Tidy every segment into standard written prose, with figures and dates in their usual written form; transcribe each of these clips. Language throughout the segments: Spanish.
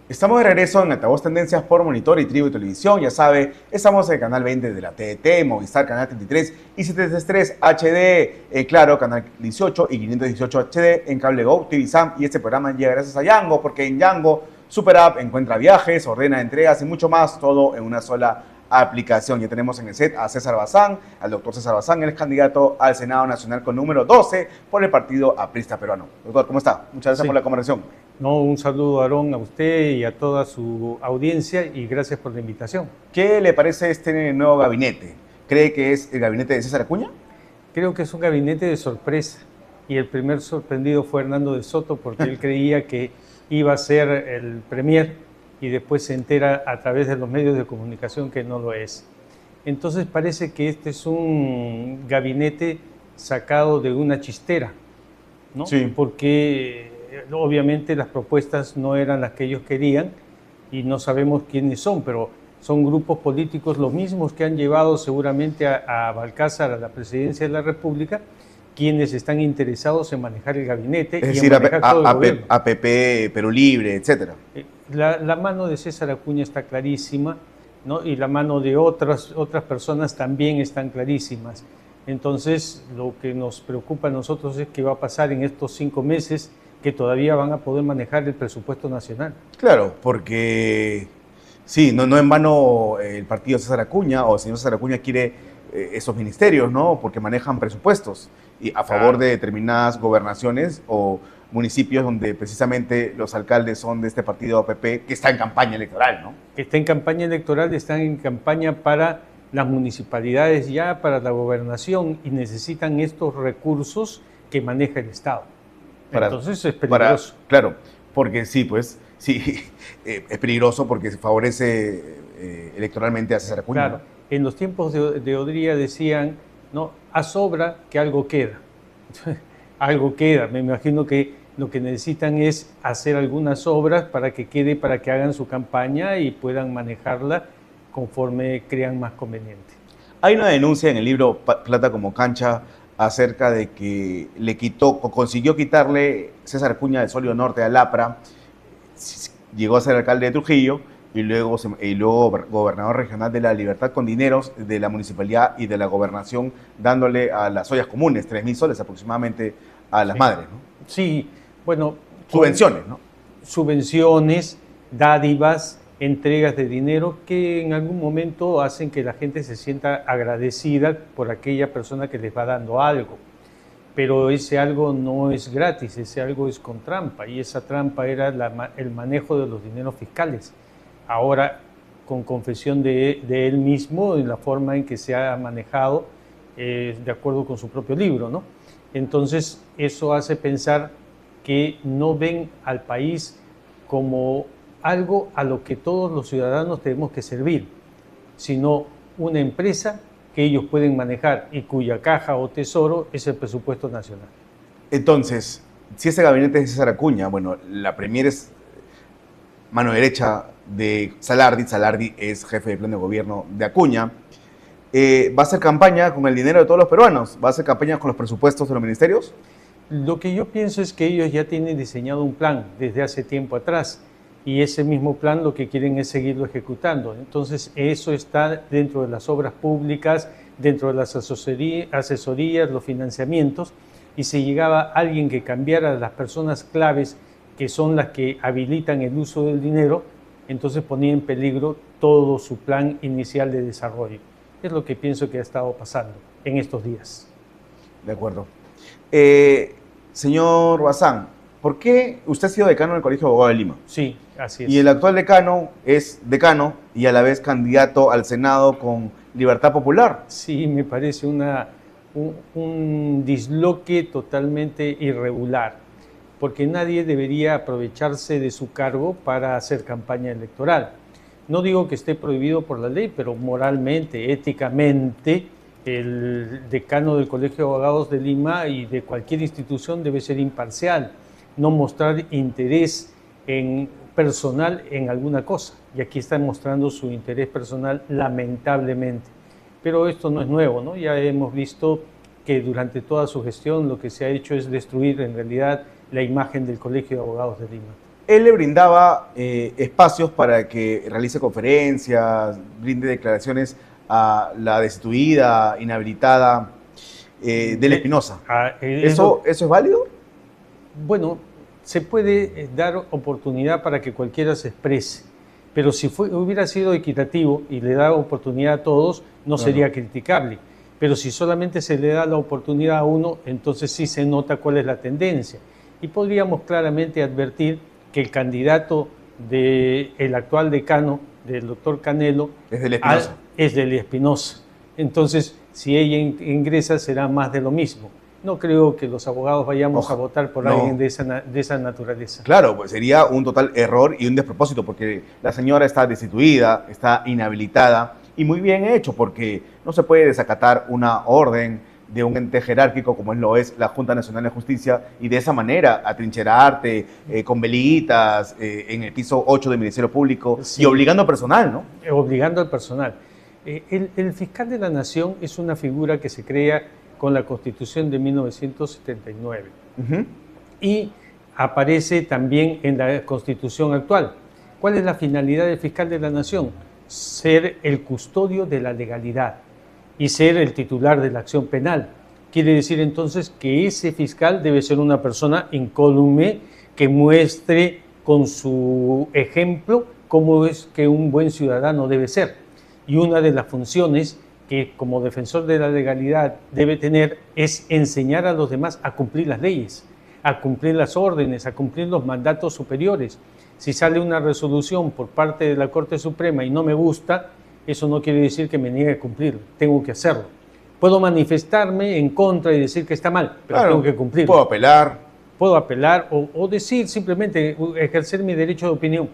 Estamos de regreso en Altavoz Tendencias por Monitor y Tribu Televisión. Ya sabe, estamos en el canal 20 de la TDT, Movistar, canal 33 y 733 HD, claro, canal 18 y 518 HD en Cable Go, TV Sam. Y este programa llega gracias a Yango, porque en Yango Super App encuentra viajes, ordena entregas y mucho más, todo en una sola aplicación. Ya tenemos en el set a César Bazán, al doctor César Bazán, el candidato al Senado Nacional con número 12 por el Partido Aprista Peruano. Doctor, ¿cómo está? Muchas gracias por la conversación. No, un saludo, Aarón, a usted y a toda su audiencia y gracias por la invitación. ¿Qué le parece este nuevo gabinete? ¿Cree que es el gabinete de César Acuña? Creo que es un gabinete de sorpresa y el primer sorprendido fue Hernando de Soto porque él creía que iba a ser el premier y después se entera a través de los medios de comunicación que no lo es. Entonces parece que este es un gabinete sacado de una chistera, ¿no? Sí. Porque obviamente las propuestas no eran las que ellos querían y no sabemos quiénes son, pero son grupos políticos los mismos que han llevado seguramente a Balcázar a la presidencia de la República, quienes están interesados en manejar el gabinete. Es decir, APP, Perú Libre, etc. La mano de César Acuña está clarísima, ¿no? Y la mano de otras personas también están clarísimas. Entonces, lo que nos preocupa a nosotros es qué va a pasar en estos 5 meses que todavía van a poder manejar el presupuesto nacional. Claro, porque sí, no en vano el partido César Acuña o el señor César Acuña quiere esos ministerios, ¿no? Porque manejan presupuestos y a favor de determinadas gobernaciones o municipios donde precisamente los alcaldes son de este partido APP que está en campaña electoral, ¿no? Que está en campaña electoral, están en campaña para las municipalidades ya, para la gobernación y necesitan estos recursos que maneja el Estado. Entonces es peligroso. Claro, porque sí, pues, sí, es peligroso porque se favorece electoralmente a César Acuña. Claro, en los tiempos de Odría decían, no, a sobra que algo queda. Algo queda, me imagino que lo que necesitan es hacer algunas obras para que quede, para que hagan su campaña y puedan manejarla conforme crean más conveniente. Hay una denuncia en el libro Plata como cancha acerca de que le quitó o consiguió quitarle César Acuña del Sólido Norte a Lapra, llegó a ser alcalde de Trujillo y luego gobernador regional de La Libertad con dineros de la municipalidad y de la gobernación, dándole a las ollas comunes 3.000 soles aproximadamente a las madres, ¿no? Sí, bueno. Subvenciones, ¿no? Subvenciones, dádivas, entregas de dinero que en algún momento hacen que la gente se sienta agradecida por aquella persona que les va dando algo. Pero ese algo no es gratis, ese algo es con trampa, y esa trampa era el manejo de los dineros fiscales. Ahora, con confesión de él mismo, en la forma en que se ha manejado, de acuerdo con su propio libro, ¿no? Entonces, eso hace pensar que no ven al país como algo a lo que todos los ciudadanos tenemos que servir, sino una empresa que ellos pueden manejar y cuya caja o tesoro es el presupuesto nacional. Entonces, si ese gabinete es de César Acuña, bueno, la premier es mano derecha de Salardi es jefe de plan de gobierno de Acuña, ¿va a hacer campaña con el dinero de todos los peruanos? ¿Va a hacer campaña con los presupuestos de los ministerios? Lo que yo pienso es que ellos ya tienen diseñado un plan desde hace tiempo atrás y ese mismo plan lo que quieren es seguirlo ejecutando. Entonces eso está dentro de las obras públicas, dentro de las asesorías, los financiamientos, y si llegaba alguien que cambiara las personas claves que son las que habilitan el uso del dinero, entonces ponía en peligro todo su plan inicial de desarrollo. Es lo que pienso que ha estado pasando en estos días. De acuerdo. Señor Bazán, ¿por qué usted ha sido decano del Colegio de Abogados de Lima? Sí, así es. Y el actual decano es decano y a la vez candidato al Senado con Libertad Popular. Sí, me parece un disloque totalmente irregular, porque nadie debería aprovecharse de su cargo para hacer campaña electoral. No digo que esté prohibido por la ley, pero moralmente, éticamente, el decano del Colegio de Abogados de Lima y de cualquier institución debe ser imparcial, no mostrar interés personal en alguna cosa. Y aquí está mostrando su interés personal, lamentablemente. Pero esto no es nuevo, ¿no? Ya hemos visto que durante toda su gestión lo que se ha hecho es destruir en realidad la imagen del Colegio de Abogados de Lima. él le brindaba espacios para que realice conferencias, brinde declaraciones a la destituida, inhabilitada del Espinosa. ¿Eso es válido? Bueno, se puede dar oportunidad para que cualquiera se exprese, pero si hubiera sido equitativo y le da oportunidad a todos, no sería criticable. Pero si solamente se le da la oportunidad a uno, entonces sí se nota cuál es la tendencia. Y podríamos claramente advertir que el candidato del actual decano, del doctor Canelo, es del Espinosa. Es del Espinosa. Entonces, si ella ingresa, será más de lo mismo. No creo que los abogados vayamos a votar por alguien de esa naturaleza. Claro, pues sería un total error y un despropósito, porque la señora está destituida, está inhabilitada, y muy bien hecho, porque no se puede desacatar una orden de un ente jerárquico como lo es la Junta Nacional de Justicia y de esa manera atrincherarte con velitas en el piso 8 del Ministerio Público y obligando al personal, ¿no? Obligando al personal. El fiscal de la Nación es una figura que se crea con la Constitución de 1979 y aparece también en la Constitución actual. ¿Cuál es la finalidad del fiscal de la Nación? Ser el custodio de la legalidad y ser el titular de la acción penal. Quiere decir entonces que ese fiscal debe ser una persona incólume que muestre con su ejemplo cómo es que un buen ciudadano debe ser. Y una de las funciones que como defensor de la legalidad debe tener es enseñar a los demás a cumplir las leyes, a cumplir las órdenes, a cumplir los mandatos superiores. Si sale una resolución por parte de la Corte Suprema y no me gusta, eso no quiere decir que me niegue a cumplirlo, tengo que hacerlo. Puedo manifestarme en contra y decir que está mal, pero tengo que cumplirlo. Puedo apelar. Puedo apelar o decir simplemente, ejercer mi derecho de opinión.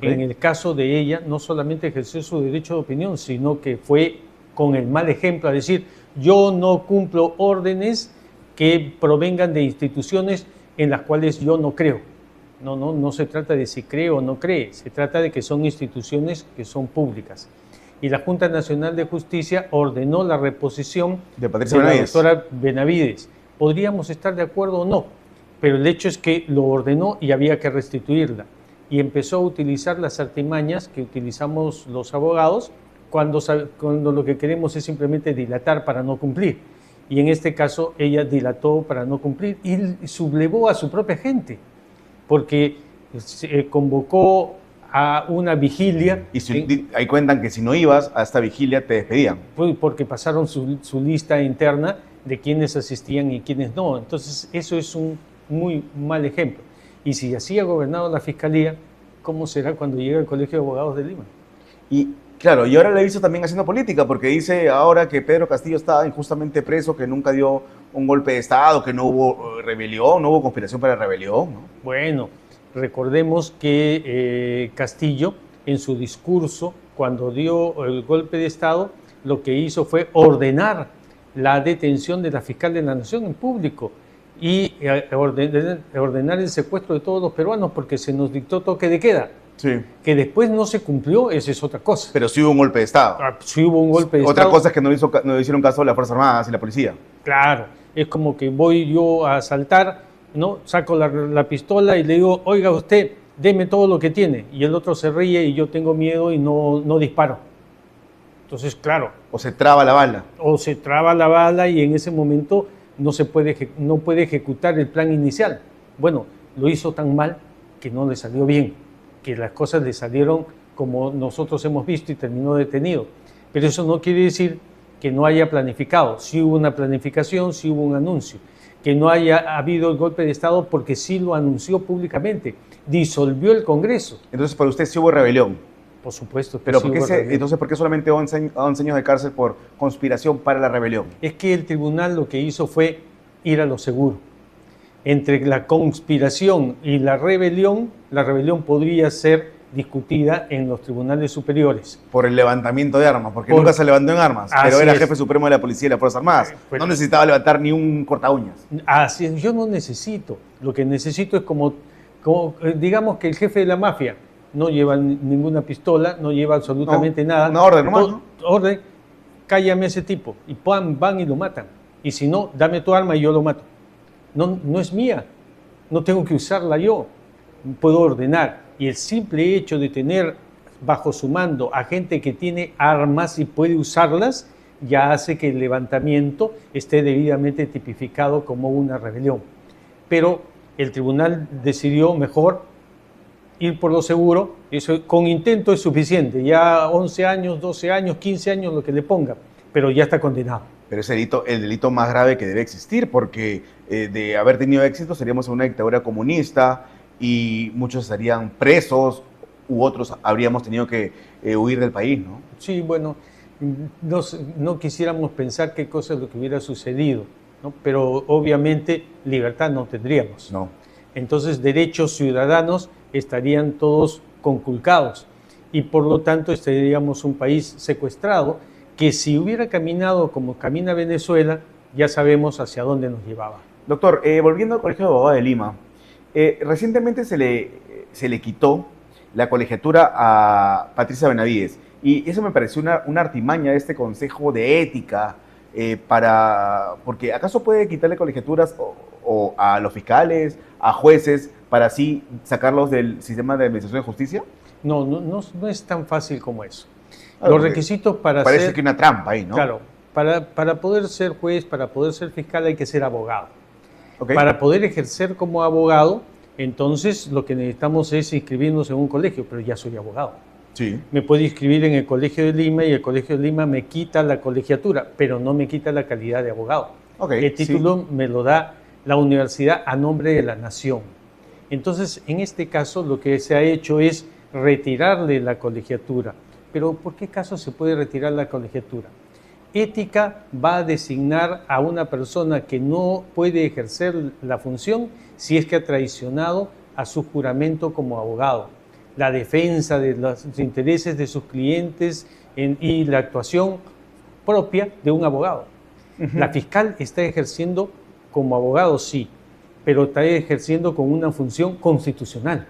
En el caso de ella, no solamente ejerció su derecho de opinión, sino que fue con el mal ejemplo a decir, yo no cumplo órdenes que provengan de instituciones en las cuales yo no creo. No se trata de si cree o no cree, se trata de que son instituciones que son públicas. Y la Junta Nacional de Justicia ordenó la reposición de la doctora Benavides. Podríamos estar de acuerdo o no, pero el hecho es que lo ordenó y había que restituirla. Y empezó a utilizar las artimañas que utilizamos los abogados cuando lo que queremos es simplemente dilatar para no cumplir. Y en este caso ella dilató para no cumplir y sublevó a su propia gente, porque convocó a una vigilia. Y ahí cuentan que si no ibas a esta vigilia te despedían. Porque pasaron su lista interna de quienes asistían y quienes no. Entonces eso es un muy mal ejemplo. Y si así ha gobernado la Fiscalía, ¿cómo será cuando llegue al Colegio de Abogados de Lima? Y claro, y ahora le he visto también haciendo política, porque dice ahora que Pedro Castillo está injustamente preso, que nunca dio un golpe de Estado, que no hubo rebelión, no hubo conspiración para rebelión, ¿no? Bueno, recordemos que Castillo, en su discurso, cuando dio el golpe de Estado, lo que hizo fue ordenar la detención de la fiscal de la Nación en público y ordenar el secuestro de todos los peruanos porque se nos dictó toque de queda. Sí. Que después no se cumplió, esa es otra cosa. Pero sí hubo un golpe de Estado. Sí hubo un golpe de Estado. Estado. Otra cosa es que no hicieron caso de las Fuerzas Armadas y la policía. Claro, es como que voy yo a asaltar, ¿no? Saco la pistola y le digo, oiga usted, deme todo lo que tiene. Y el otro se ríe y yo tengo miedo y no disparo. Entonces, claro. O se traba la bala. O se traba la bala y en ese momento no puede ejecutar el plan inicial. Bueno, lo hizo tan mal que no le salió bien, que las cosas le salieron como nosotros hemos visto y terminó detenido. Pero eso no quiere decir que no haya planificado. Sí hubo una planificación, sí hubo un anuncio. Que no haya habido el golpe de Estado porque sí lo anunció públicamente. Disolvió el Congreso. Entonces, para usted sí hubo rebelión. Por supuesto. Pero sí entonces, ¿por qué solamente 11 años de cárcel por conspiración para la rebelión? Es que el tribunal lo que hizo fue ir a lo seguro. Entre la conspiración y la rebelión podría ser discutida en los tribunales superiores. Por el levantamiento de armas, porque nunca se levantó en armas, pero era jefe supremo de la policía y las Fuerzas Armadas. No necesitaba levantar ni un corta uñas. Así es, yo no necesito. Lo que necesito es como digamos que el jefe de la mafia no lleva ninguna pistola, no lleva absolutamente nada. Una orden nomás, ¿no? Orden, cállame a ese tipo. Y van y lo matan. Y si no, dame tu arma y yo lo mato. No es mía, no tengo que usarla yo. puedo ordenar. Y el simple hecho de tener bajo su mando a gente que tiene armas y puede usarlas, ya hace que el levantamiento esté debidamente tipificado como una rebelión. Pero el tribunal decidió mejor ir por lo seguro, eso con intento es suficiente, ya 11 años, 12 años, 15 años, lo que le ponga, pero ya está condenado. Pero es el delito más grave que debe existir, porque de haber tenido éxito seríamos en una dictadura comunista y muchos estarían presos u otros habríamos tenido que huir del país, ¿no? Sí, bueno, no quisiéramos pensar qué cosa es lo que hubiera sucedido, ¿no? Pero obviamente libertad no tendríamos. No. Entonces derechos ciudadanos estarían todos conculcados y por lo tanto estaríamos un país secuestrado que si hubiera caminado como camina Venezuela, ya sabemos hacia dónde nos llevaba. Doctor, volviendo al Colegio de Abogados de Lima, recientemente se le quitó la colegiatura a Patricia Benavides y eso me pareció una artimaña de este Consejo de Ética porque ¿acaso puede quitarle colegiaturas o a los fiscales, a jueces, para así sacarlos del sistema de administración de justicia? No es tan fácil como eso. Claro, los requisitos para parece que una trampa ahí, ¿no? Claro, para poder ser juez, para poder ser fiscal hay que ser abogado. Okay. Para poder ejercer como abogado, entonces lo que necesitamos es inscribirnos en un colegio, pero ya soy abogado. Sí. Me puedo inscribir en el Colegio de Lima y el Colegio de Lima me quita la colegiatura, pero no me quita la calidad de abogado. Okay, el título me lo da la universidad a nombre de la nación. Entonces, en este caso, lo que se ha hecho es retirarle la colegiatura. Pero ¿por qué caso se puede retirar la colegiatura? Ética va a designar a una persona que no puede ejercer la función si es que ha traicionado a su juramento como abogado. La defensa de los intereses de sus clientes y la actuación propia de un abogado. La fiscal está ejerciendo como abogado, sí, pero está ejerciendo con una función constitucional.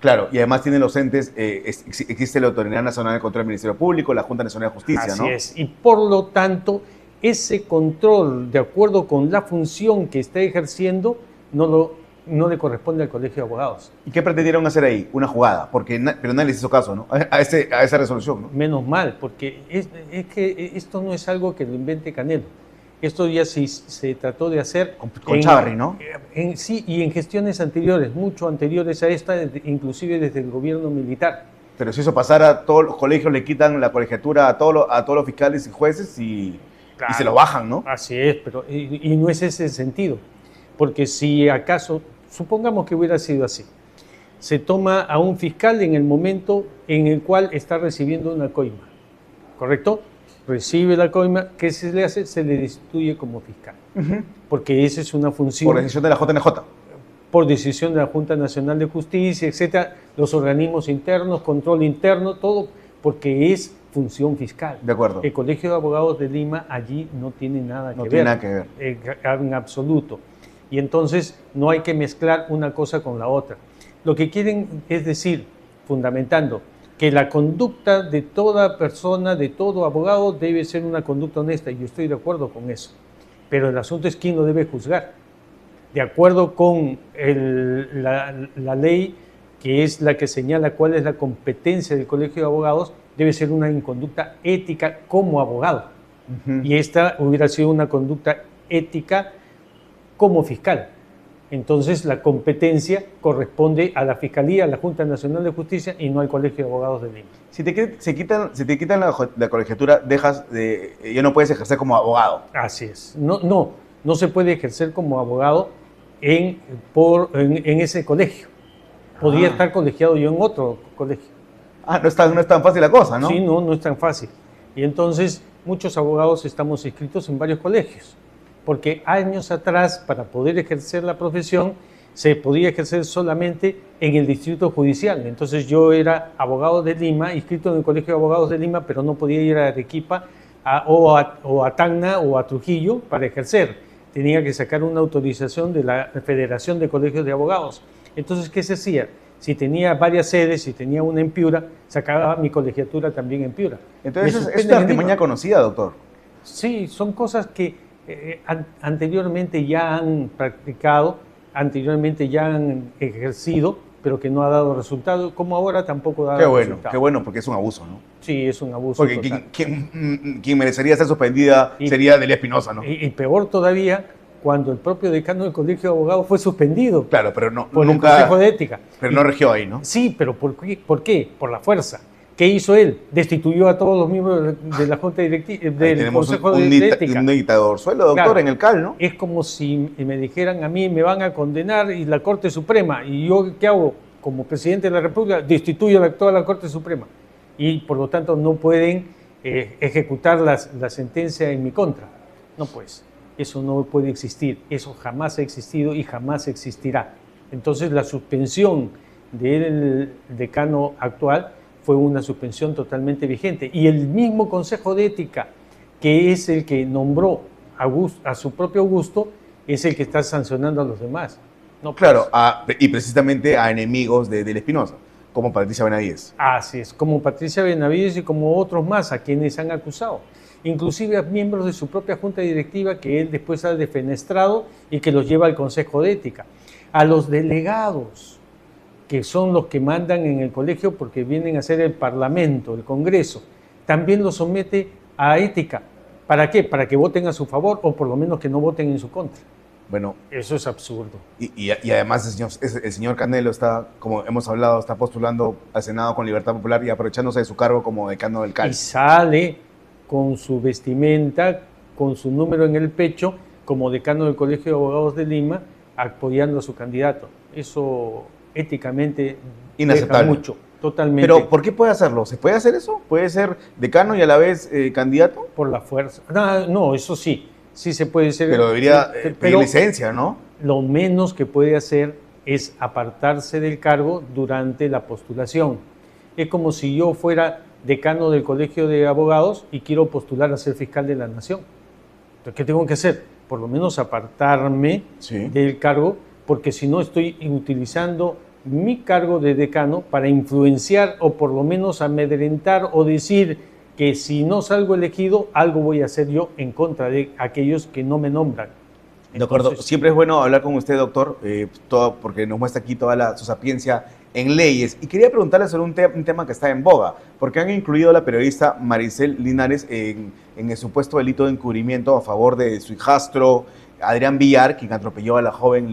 Claro, y además tiene los entes, existe la Autoridad Nacional de Control del Ministerio Público, la Junta Nacional de Justicia, Así ¿no? es, y por lo tanto, ese control, de acuerdo con la función que está ejerciendo, no le corresponde al Colegio de Abogados. ¿Y qué pretendieron hacer ahí? Una jugada, pero nadie les hizo caso, ¿no? A esa resolución, ¿no? Menos mal, porque es que esto no es algo que lo invente Canelo. Esto ya se trató de hacer con Chávarri, ¿no? Sí, y en gestiones anteriores, mucho anteriores a esta, inclusive desde el gobierno militar. Pero si eso pasara, todos los colegios le quitan la colegiatura a todos los fiscales y jueces y se lo bajan, ¿no? Así es, pero y no es ese el sentido. Porque si acaso, supongamos que hubiera sido así, se toma a un fiscal en el momento en el cual está recibiendo una coima, ¿correcto? Recibe la coima, ¿qué se le hace? Se le destituye como fiscal. Porque esa es una función. Por decisión de la JNJ. Por decisión de la Junta Nacional de Justicia, etcétera, los organismos internos, control interno, todo, porque es función fiscal. De acuerdo. El Colegio de Abogados de Lima allí no tiene nada que ver. No tiene nada que ver. En absoluto. Y entonces no hay que mezclar una cosa con la otra. Lo que quieren es decir, fundamentando, que la conducta de toda persona, de todo abogado, debe ser una conducta honesta, y yo estoy de acuerdo con eso. Pero el asunto es quién lo debe juzgar. De acuerdo con la ley, que es la que señala cuál es la competencia del Colegio de Abogados, debe ser una conducta ética como abogado. Y esta hubiera sido una conducta ética como fiscal. Entonces la competencia corresponde a la Fiscalía, a la Junta Nacional de Justicia y no al Colegio de Abogados de Lima. Si te quitan la colegiatura, ya no puedes ejercer como abogado. Así es. No se puede ejercer como abogado en ese colegio. Podría estar colegiado yo en otro colegio. No es tan fácil la cosa, ¿no? Sí, no es tan fácil. Y entonces muchos abogados estamos inscritos en varios colegios. Porque años atrás, para poder ejercer la profesión, se podía ejercer solamente en el distrito judicial. Entonces yo era abogado de Lima, inscrito en el Colegio de Abogados de Lima, pero no podía ir a Arequipa o a Tacna o a Trujillo para ejercer. Tenía que sacar una autorización de la Federación de Colegios de Abogados. Entonces, ¿qué se hacía? Si tenía varias sedes, si tenía una en Piura, sacaba mi colegiatura también en Piura. Entonces, ¿es una artimaña conocida, doctor? Sí, son cosas que anteriormente ya han practicado, anteriormente ya han ejercido, pero que no ha dado resultado, como ahora tampoco da resultado. Qué bueno, porque es un abuso, ¿no? Sí, es un abuso Porque total. quien merecería ser suspendida sería Delia Espinosa, ¿no? Y peor todavía, cuando el propio decano del Colegio de Abogados fue suspendido. Claro, pero no, por nunca, el Consejo de Ética. Pero no regió ahí, ¿no? Sí, pero ¿por qué? ¿Por qué? Por la fuerza. ¿Qué hizo él? Destituyó a todos los miembros de la Junta Directiva del Consejo de Ética. Un dictador suelo, doctor, claro, en el CAL, ¿no? Es como si me dijeran a mí, me van a condenar y la Corte Suprema, y yo, ¿qué hago? Como presidente de la República, destituyo a toda la Corte Suprema. Y por lo tanto no pueden ejecutar la sentencia en mi contra. No, pues, eso no puede existir. Eso jamás ha existido y jamás existirá. Entonces la suspensión del decano actual fue una suspensión totalmente vigente. Y el mismo Consejo de Ética, que es el que nombró a su propio gusto, es el que está sancionando a los demás. No, pues, claro, y precisamente a enemigos de Espinosa, como Patricia Benavides. Así es, como Patricia Benavides y como otros más a quienes han acusado. Inclusive a miembros de su propia junta directiva que él después ha defenestrado y que los lleva al Consejo de Ética. A los delegados, que son los que mandan en el colegio porque vienen a ser el Parlamento, el Congreso, también los somete a ética. ¿Para qué? Para que voten a su favor o por lo menos que no voten en su contra. Bueno, eso es absurdo. Y además el señor Canelo está, como hemos hablado, está postulando al Senado con Libertad Popular y aprovechándose de su cargo como decano del CAL. Y sale con su vestimenta, con su número en el pecho, como decano del Colegio de Abogados de Lima, apoyando a su candidato. Eso éticamente inaceptable. Deja mucho, totalmente. Pero ¿por qué puede hacerlo? ¿Se puede hacer eso? ¿Puede ser decano y a la vez candidato? Por la fuerza. No, eso sí. Sí se puede ser. Pero debería pedir licencia, ¿no? Lo menos que puede hacer es apartarse del cargo durante la postulación. Es como si yo fuera decano del Colegio de Abogados y quiero postular a ser fiscal de la Nación. Entonces, ¿qué tengo que hacer? Por lo menos apartarme del cargo, porque si no estoy utilizando mi cargo de decano para influenciar o por lo menos amedrentar o decir que si no salgo elegido, algo voy a hacer yo en contra de aquellos que no me nombran. De acuerdo. Siempre es bueno hablar con usted, doctor, porque nos muestra aquí toda su sapiencia en leyes. Y quería preguntarle sobre un tema que está en boga, porque han incluido a la periodista Maricel Linares en el supuesto delito de encubrimiento a favor de su hijastro Adrián Villar, quien atropelló a la joven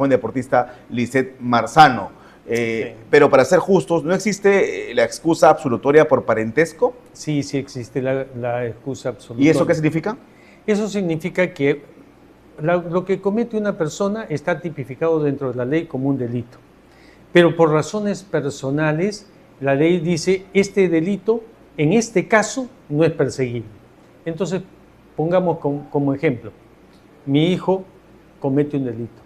deportista Lisette Marzano. Sí. Pero para ser justos, ¿no existe la excusa absolutoria por parentesco? Sí, sí existe la excusa absolutoria. ¿Y eso qué significa? Eso significa que lo que comete una persona está tipificado dentro de la ley como un delito. Pero por razones personales, la ley dice, este delito, en este caso, no es perseguible. Entonces, pongamos como ejemplo, mi hijo comete un delito.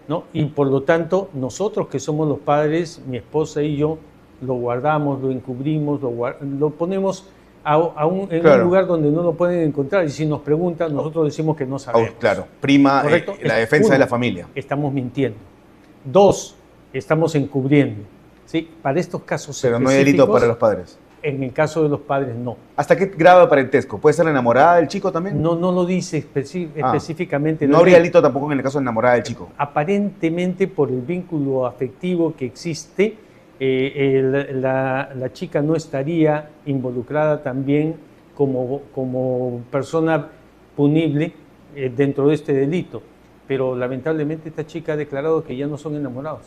¿No? Y por lo tanto, nosotros que somos los padres, mi esposa y yo, lo guardamos, lo encubrimos, lo ponemos en un lugar donde no lo pueden encontrar. Y si nos preguntan, nosotros decimos que no sabemos. Claro, prima la defensa de la familia. Estamos mintiendo. 2, estamos encubriendo. ¿Sí? Para estos casos pero no hay delito para los padres. En el caso de los padres, no. ¿Hasta qué grado de parentesco? ¿Puede ser la enamorada del chico también? No lo dice específicamente. No habría delito tampoco en el caso de la enamorada del chico. Aparentemente, por el vínculo afectivo que existe, la chica no estaría involucrada también como persona punible dentro de este delito. Pero lamentablemente esta chica ha declarado que ya no son enamorados.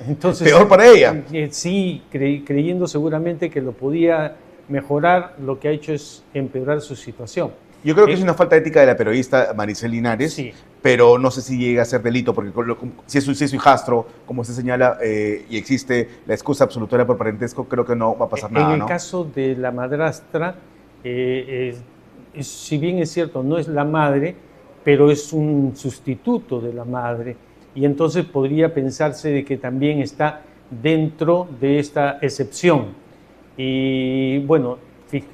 Entonces, peor para ella. Sí, creyendo seguramente que lo podía mejorar, lo que ha hecho es empeorar su situación. Yo creo que es una falta ética de la periodista Maricel Linares, sí, pero no sé si llega a ser delito, porque si es su hijastro, como se señala, y existe la excusa absolutoria por parentesco, creo que no va a pasar nada. En el caso de la madrastra, si bien es cierto, no es la madre, pero es un sustituto de la madre. Y entonces podría pensarse de que también está dentro de esta excepción. Y bueno,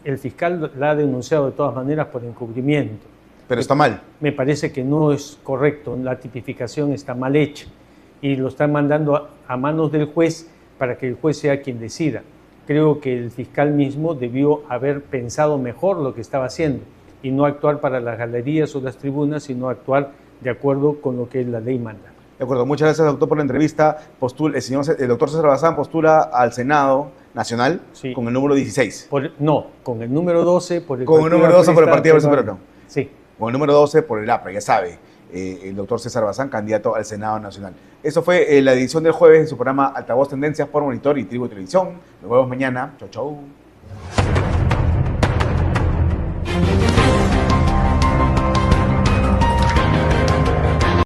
el fiscal la ha denunciado de todas maneras por encubrimiento. Pero está mal. Me parece que no es correcto, la tipificación está mal hecha y lo están mandando a manos del juez para que el juez sea quien decida. Creo que el fiscal mismo debió haber pensado mejor lo que estaba haciendo y no actuar para las galerías o las tribunas, sino actuar de acuerdo con lo que la ley manda. De acuerdo, muchas gracias, doctor, por la entrevista. El doctor César Bazán postula al Senado Nacional con el número 16. Con el número 12 por el Con el número 12 por el Partido Aprista, Peruano. Sí. Con el número 12 por el APRA, ya sabe. El doctor César Bazán, candidato al Senado Nacional. Eso fue la edición del jueves de su programa Altavoz Tendencias por Monitor y Tribu Televisión. Nos vemos mañana. Chau, chau.